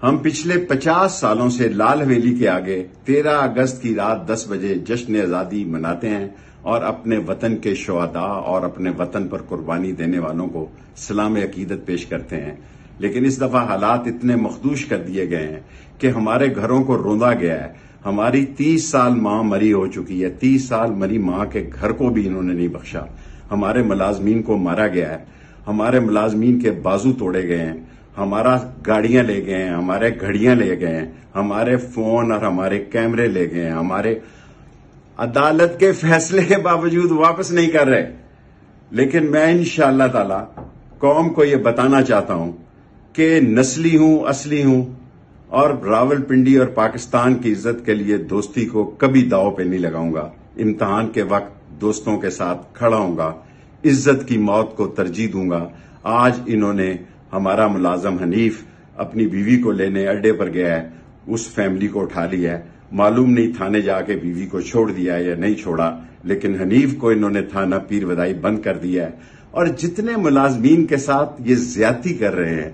ہم پچھلے 50 سالوں سے لال حویلی کے آگے 13 اگست کی رات 10 بجے جشن آزادی مناتے ہیں اور اپنے وطن کے شہداء اور اپنے وطن پر قربانی دینے والوں کو سلام عقیدت پیش کرتے ہیں، لیکن اس دفعہ حالات اتنے مخدوش کر دیے گئے ہیں کہ ہمارے گھروں کو روندا گیا ہے۔ ہماری 30 سال ماں مری ہو چکی ہے، 30 سال مری ماں کے گھر کو بھی انہوں نے نہیں بخشا۔ ہمارے ملازمین کو مارا گیا ہے، ہمارے ملازمین کے بازو توڑے گئے ہیں، ہمارا گاڑیاں لے گئے ہیں، ہمارے گھڑیاں لے گئے ہیں، ہمارے فون اور ہمارے کیمرے لے گئے ہیں، ہمارے عدالت کے فیصلے کے باوجود واپس نہیں کر رہے۔ لیکن میں انشاءاللہ تعالی قوم کو یہ بتانا چاہتا ہوں کہ نسلی ہوں، اصلی ہوں، اور راولپنڈی اور پاکستان کی عزت کے لیے دوستی کو کبھی داؤ پہ نہیں لگاؤں گا۔ امتحان کے وقت دوستوں کے ساتھ کھڑا ہوں گا، عزت کی موت کو ترجیح دوں گا۔ آج انہوں نے ہمارا ملازم حنیف اپنی بیوی کو لینے اڈے پر گیا ہے، اس فیملی کو اٹھا لیا ہے، معلوم نہیں تھانے جا کے بیوی کو چھوڑ دیا ہے یا نہیں چھوڑا، لیکن حنیف کو انہوں نے تھانہ پیر ودائی بند کر دیا ہے۔ اور جتنے ملازمین کے ساتھ یہ زیادتی کر رہے ہیں،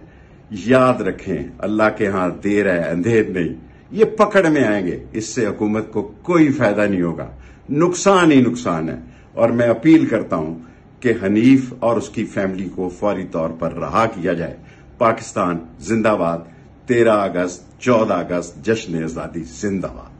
یاد رکھیں اللہ کے ہاں دیر ہے اندھیر نہیں، یہ پکڑ میں آئیں گے۔ اس سے حکومت کو کوئی فائدہ نہیں ہوگا، نقصان ہی نقصان ہے۔ اور میں اپیل کرتا ہوں کہ حنیف اور اس کی فیملی کو فوری طور پر رہا کیا جائے۔ پاکستان زندہ باد، 13 اگست، 14 اگست، جشن آزادی زندہ باد۔